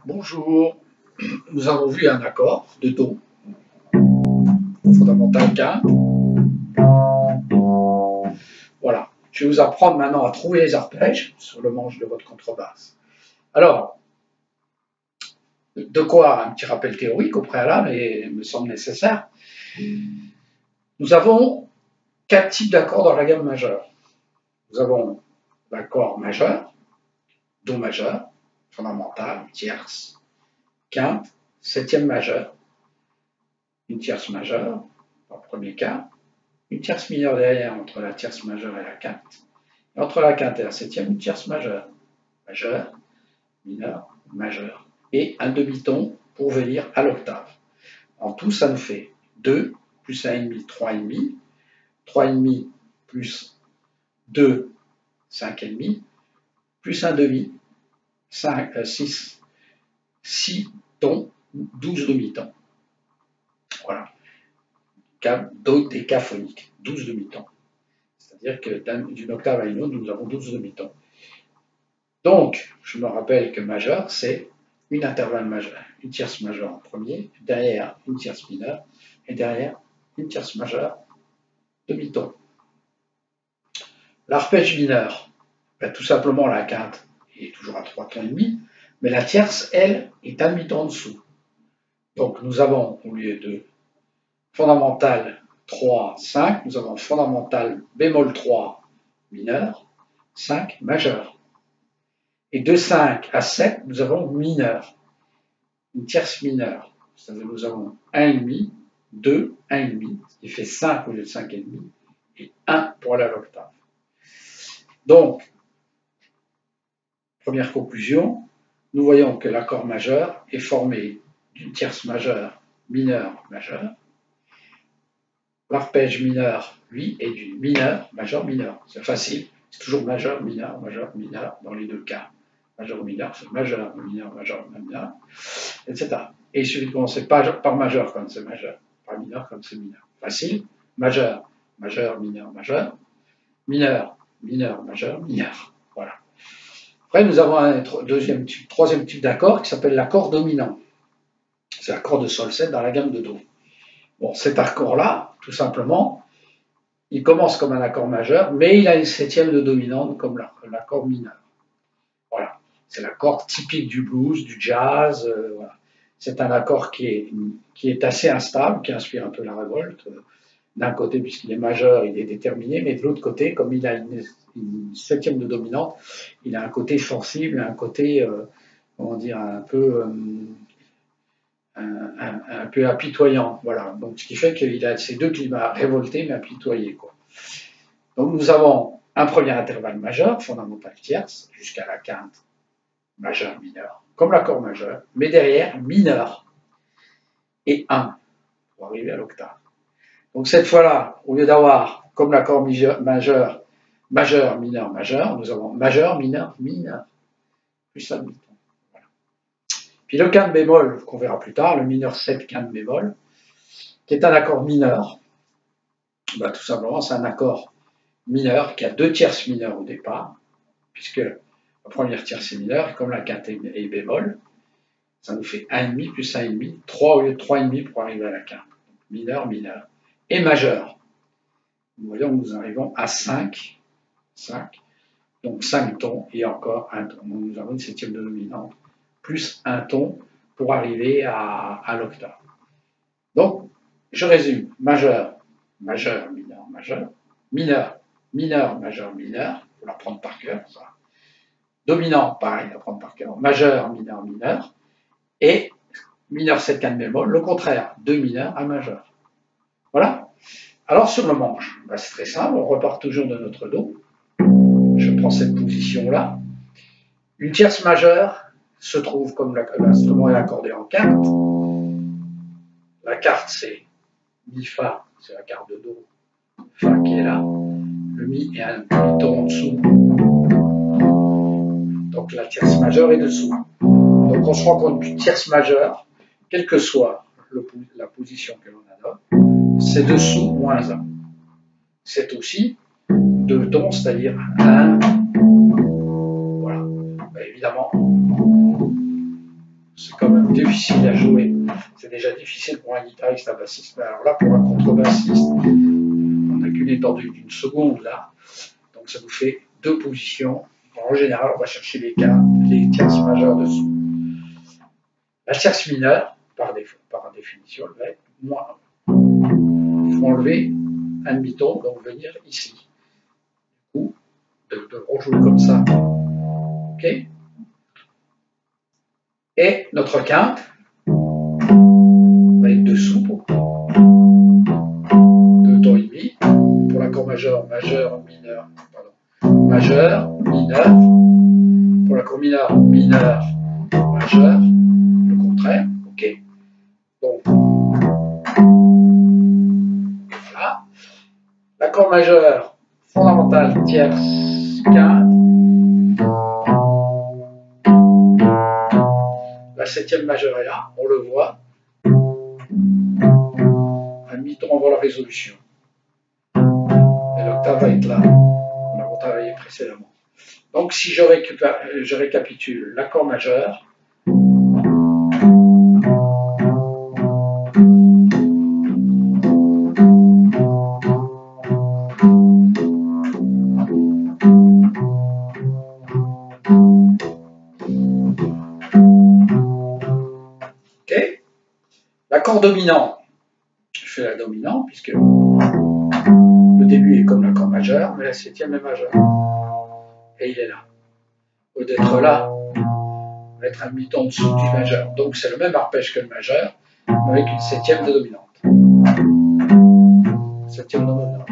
Bonjour, nous avons vu un accord de Do, fondamental quinte. Voilà, je vais vous apprendre maintenant à trouver les arpèges sur le manche de votre contrebasse. Alors, de quoi un petit rappel théorique au préalable me semble nécessaire. Nous avons 4 types d'accords dans la gamme majeure. Nous avons l'accord majeur, Do majeur, fondamental, tierce, quinte, septième majeur, une tierce majeure, en premier cas, une tierce mineure derrière entre la tierce majeure et la quinte, et entre la quinte et la septième, une tierce majeure, majeure, mineure, majeure, et un demi-ton pour venir à l'octave. En tout, ça nous fait 2 plus 1,5, 3,5, 3,5 plus 2, 5,5, plus un demi, 6 tons, 12 demi-tons. Voilà. Des cas phoniques, 12 demi-tons. C'est-à-dire que d'une octave à une autre, nous avons 12 demi-tons. Donc, je me rappelle que majeur, c'est une intervalle majeure, une tierce majeure en premier, derrière une tierce mineure, et derrière une tierce majeure, demi-ton. L'arpège mineur, ben, tout simplement la quinte est toujours à 3 tons et demi, mais la tierce, elle, est un demi-ton en dessous. Donc, nous avons, au lieu de fondamental 3, 5, nous avons fondamental bémol 3 mineur, 5 majeur. Et de 5 à 7, nous avons mineur, une tierce mineure. C'est-à-dire nous avons 1,5, 2, 1,5, ce qui fait 5 au lieu de 5,5, et 1 pour aller à l'octave. Donc, première conclusion, nous voyons que l'accord majeur est formé d'une tierce majeure, mineure, majeure. L'arpège mineur, lui, est d'une mineure, majeure, mineure. C'est facile, c'est toujours majeur, mineur dans les deux cas. Majeur ou mineur, c'est majeur, mineur, etc. Et il suffit de commencer par majeur quand c'est majeur, par mineur quand c'est mineur. Facile, majeur, majeur, mineur, mineur, majeur, mineur. Voilà. Après, nous avons un troisième type d'accord qui s'appelle l'accord dominant. C'est l'accord de Sol-7 dans la gamme de Do. Bon, cet accord-là, tout simplement, il commence comme un accord majeur, mais il a une septième de dominante comme l'accord mineur. Voilà, c'est l'accord typique du blues, du jazz. Voilà. C'est un accord qui est assez instable, qui inspire un peu la révolte. D'un côté, puisqu'il est majeur, il est déterminé, mais de l'autre côté, comme il a une septième de dominante, il a un côté sensible, un côté, comment dire, un peu apitoyant. Voilà. Donc, ce qui fait qu'il a ces deux climats révoltés, mais apitoyés, quoi. Donc, nous avons un premier intervalle majeur, fondamental tierce, jusqu'à la quinte, majeur, mineur, comme l'accord majeur, mais derrière, mineur et 1 pour arriver à l'octave. Donc, cette fois-là, au lieu d'avoir, comme l'accord majeur, mineur, majeur, nous avons majeur, mineur, mineur, plus un demi-ton. Voilà. Puis le quinte bémol, qu'on verra plus tard, le mineur 7 quinte bémol, qui est un accord mineur, ben, tout simplement, c'est un accord mineur qui a deux tierces mineures au départ, puisque la première tierce est mineure, et comme la quinte est bémol, ça nous fait 1,5 plus 1,5, 3 au lieu de 3,5 pour arriver à la quinte. Mineur, mineur. Et majeur. Nous voyons que nous arrivons à 5, donc 5 tons et encore un ton. Donc nous avons une septième de dominante, plus un ton pour arriver à l'octave. Donc, je résume. Majeur, majeur, mineur, majeur. Mineur, mineur, majeur, mineur. Il faut l'apprendre par cœur, ça. Dominant, pareil, l'apprendre par cœur. Majeur, mineur, mineur. Et mineur 7 quinte bémol, le contraire, de mineur à majeur. Voilà. Alors sur le manche, ben, c'est très simple, on repart toujours de notre Do. Je prends cette position-là. Une tierce majeure se trouve comme l'instrument est accordé en carte. La carte, c'est Mi, Fa, c'est la carte de Do. Fa qui est là. Le Mi est un demi-ton en dessous. Donc la tierce majeure est dessous. Donc on se rend compte qu'une tierce majeure, quelle que soit la position que l'on adopte, c'est dessous moins 1. C'est aussi deux tons, c'est-à-dire 1. Voilà. Ben, évidemment, difficile à jouer. C'est déjà difficile pour un guitariste, un bassiste. Mais alors là, pour un contrebassiste, on n'a qu'une étendue d'une seconde là. Donc ça nous fait 2 positions. En général, on va chercher les tierces majeures dessous. La tierce mineure, par définition, elle va être moins. Il faut enlever un demi-ton, donc venir ici. Ou de rejouer comme ça. OK? Et notre quinte va être dessous. 2 tons et demi. Pour l'accord majeur, majeur, mineur. Pardon. Majeur, mineur. Pour l'accord mineur, mineur, majeur. Le contraire. OK? Donc, voilà. L'accord majeur, fondamental, tierce, quinte. La 7e majeure est là, on le voit. Un demi-ton avant la résolution. Et l'octave va être là. On a travaillé précédemment. Donc, si je récapitule l'accord majeur, ok. L'accord dominant, je fais la dominante puisque le début est comme l'accord majeur, mais la 7e est majeure. Et il est là. Au lieu d'être là, on va être un demi-ton en dessous du majeur. Donc c'est le même arpège que le majeur, mais avec une 7e de dominante. 7e de dominante.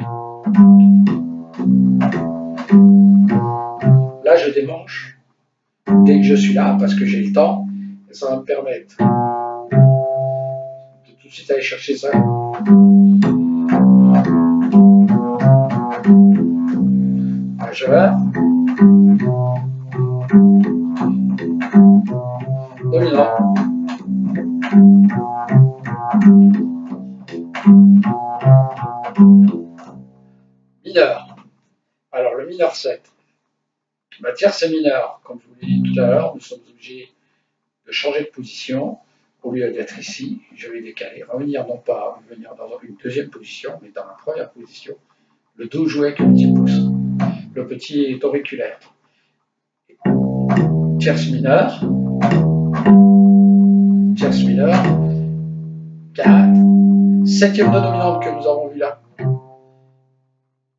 Là, je démanche dès que je suis là, parce que j'ai le temps, et ça va me permettre de tout de suite aller chercher ça. Majeur. Dominant. Mineur. Alors, le mineur 7. Ma tierce est mineure. Comme je vous l'ai dit tout à l'heure, nous sommes obligés de changer de position. Au lieu d'être ici, je vais décaler, revenir non pas venir dans une 2e position, mais dans la 1re position. Le Do joué avec le petit pouce. Le petit auriculaire. Tierce mineure. Tierce mineure. 4. 7e de dominante que nous avons vu là.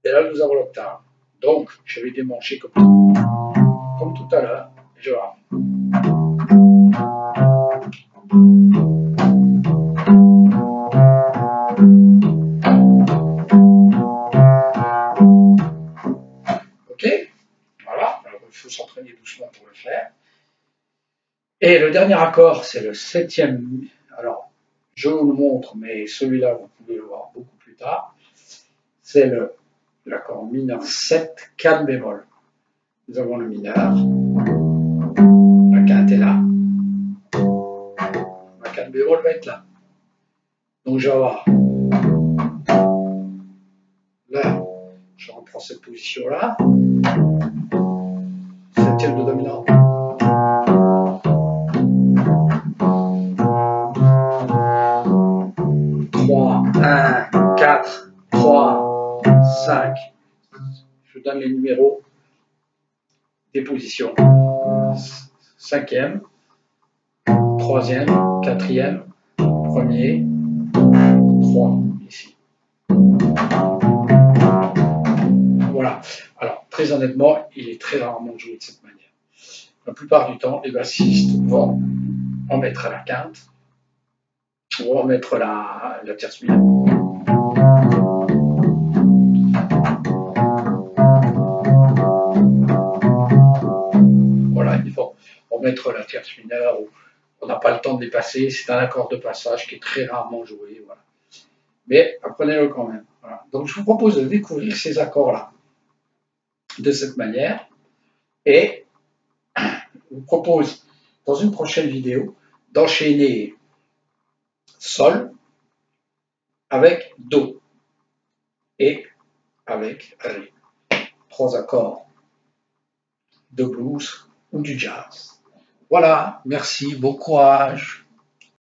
Et là, nous avons l'octave. Donc, je vais démancher comme tout à l'heure. Et je vais. Ok? Voilà. Alors, il faut s'entraîner doucement pour le faire. Et le dernier accord, c'est le 7e. Alors, je vous le montre, mais celui-là, vous pouvez le voir beaucoup plus tard. C'est l'accord mineur 7, 4 bémol. Nous avons le mineur. La quinte est là. Ma 4 bémol va être là. Donc, je vais avoir. Là, je reprends cette position-là. 7e de dominant. Un, 4, 3, 5. Je donne les numéros des positions. 5e, 3e, 4e, 1er, 3, ici. Voilà. Alors, très honnêtement, il est très rarement joué de cette manière. La plupart du temps, les bassistes vont en mettre à la quinte, ou en mettre la tierce mineure. Voilà, il faut mettre la tierce mineure, on n'a pas le temps de dépasser, c'est un accord de passage qui est très rarement joué. Voilà. Mais apprenez-le quand même. Voilà. Donc je vous propose de découvrir ces accords-là de cette manière, et je vous propose dans une prochaine vidéo d'enchaîner Sol avec Do et avec Ré. 3 accords de blues ou du jazz. Voilà, merci, bon courage.